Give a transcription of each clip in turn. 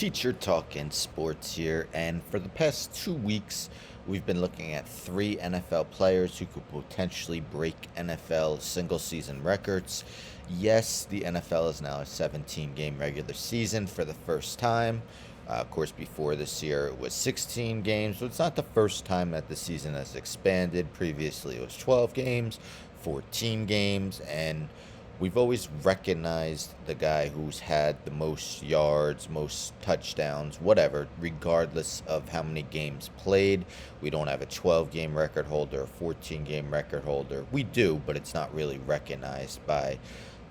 Teacher Talking Sports here, and for the past 2 weeks, we've been looking at three NFL players who could potentially break NFL single season records. Yes, the NFL is now a 17 game regular season for the first time. Of course, before this year, it was 16 games, but it's not the first time that the season has expanded. Previously, it was 12 games, 14 games, and we've always recognized the guy who's had the most yards, most touchdowns, whatever, regardless of how many games played. We don't have a 12 game record holder, a 14 game record holder. We do, but it's not really recognized by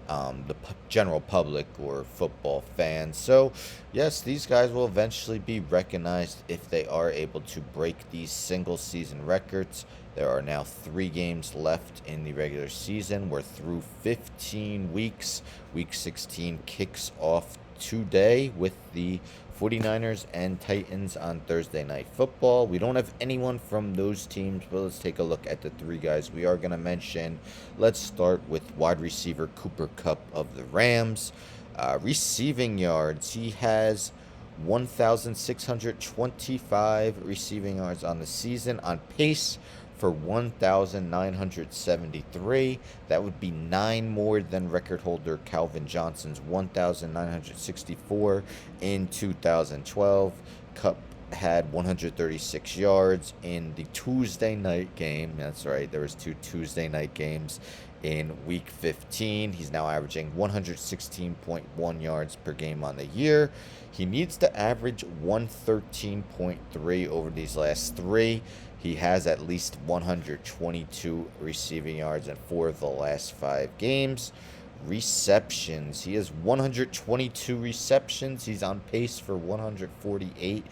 the general public or football fans. So, yes, these guys will eventually be recognized if they are able to break these single season records. There are now 3 games left in the regular season. We're through 15 weeks. Week 16 kicks off today with the 49ers and Titans on Thursday Night Football. We don't have anyone from those teams, but let's take a look at the three guys we are going to mention. Let's start with wide receiver Cooper Kupp of the Rams. Receiving yards, he has 1,625 receiving yards on the season, on pace for 1,973. That would be 9 more than record holder Calvin Johnson's 1,964 in 2012. Kupp had 136 yards in the Tuesday night game. That's right, there was two Tuesday night games in week 15. He's now averaging 116.1 yards per game on the year. He needs to average 113.3 over these last three. He has at least 122 receiving yards in 4 of the last 5 games. Receptions, he has 122 receptions. He's on pace for 148.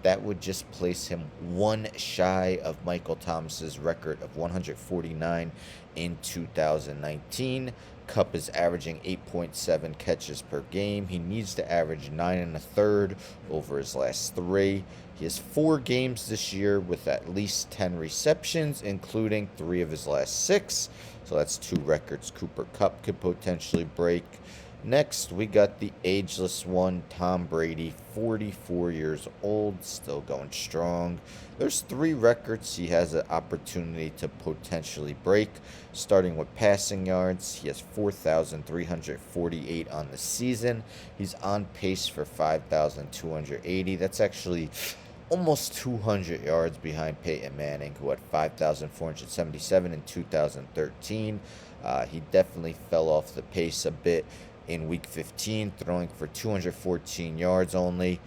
That would just place him one shy of Michael Thomas's record of 149 in 2019. Kupp is averaging 8.7 catches per game. He needs to average 9 1/3 over his last three. He has 4 games this year with at least 10 receptions, including 3 of his last 6. So that's 2 records Cooper Kupp could potentially break. Next, we got the ageless one, Tom Brady, 44 years old, still going strong. There's 3 records he has an opportunity to potentially break. Starting with passing yards, he has 4,348 on the season. He's on pace for 5,280. That's actually almost 200 yards behind Peyton Manning, who had 5,477 in 2013. He definitely fell off the pace a bit in week 15, throwing for 214 yards only,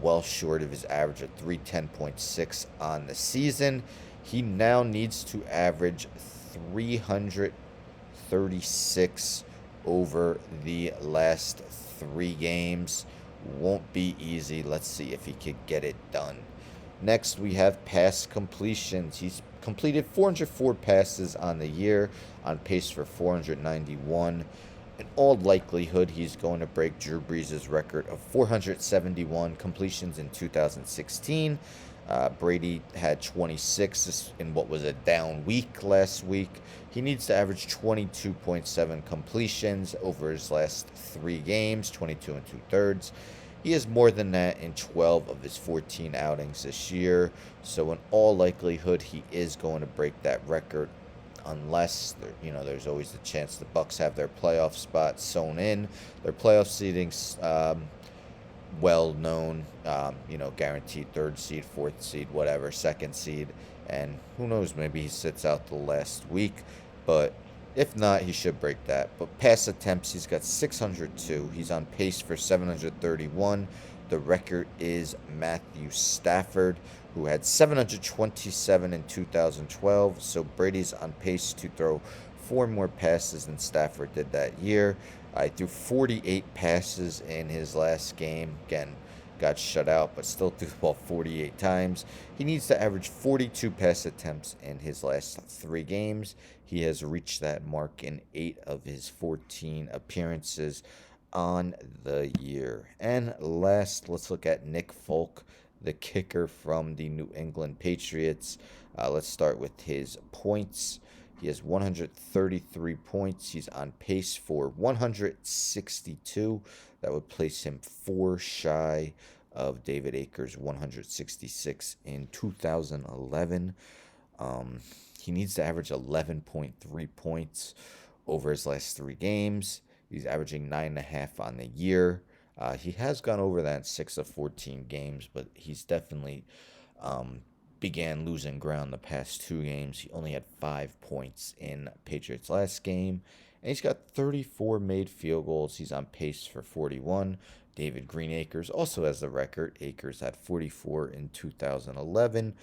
well short of his average of 310.6 on the season. He now needs to average 336 over the last 3 games. Won't be easy. Let's see if he could get it done. Next, we have pass completions. He's completed 404 passes on the year, on pace for 491. In all likelihood, he's going to break Drew Brees' record of 471 completions in 2016. Brady had 26 in what was a down week last week. He needs to average 22.7 completions over his last 3 games, 22 and 2/3. He has more than that in 12 of his 14 outings this year. So in all likelihood, he is going to break that record, unless there's always the chance the Bucks have their playoff spot sewn in. Their playoff seeding's well known, guaranteed 3rd seed, 4th seed, whatever, 2nd seed, and who knows, maybe he sits out the last week, but if not, he should break that. But pass attempts, he's got 602. He's on pace for 731. The record is Matthew Stafford, who had 727 in 2012. So Brady's on pace to throw 4 more passes than Stafford did that year. He threw 48 passes in his last game. Again, got shut out, but still threw the ball 48 times. He needs to average 42 pass attempts in his last 3 games. He has reached that mark in 8 of his 14 appearances on the year. And last, let's look at Nick Folk, the kicker from the New England Patriots. Let's start with his points. He has 133 points. He's on pace for 162. That would place him 4 shy of David Akers' 166 in 2011. Um, he needs to average 11.3 points over his last three games. He's averaging 9.5 on the year. He has gone over that in 6 of 14 games, but he's definitely um, began losing ground the past two games. He only had 5 points in Patriots' last game, and he's got 34 made field goals. He's on pace for 41. David Greenacres also has the record. Akers had 44 in 2011.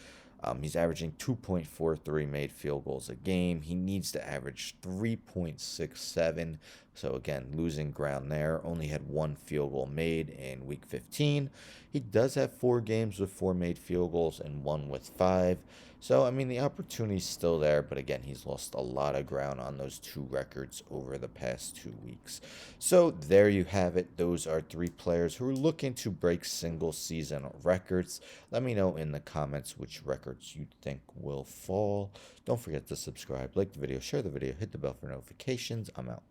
He's averaging 2.43 made field goals a game. He needs to average 3.67. So, again, losing ground there. Only had one field goal made in week 15. He does have 4 games with 4 made field goals and one with 5. So, I mean, the opportunity's still there, but again, he's lost a lot of ground on those two records over the past 2 weeks. So, there you have it. Those are 3 players who are looking to break single season records. Let me know in the comments which records you think will fall. Don't forget to subscribe, like the video, share the video, hit the bell for notifications. I'm out.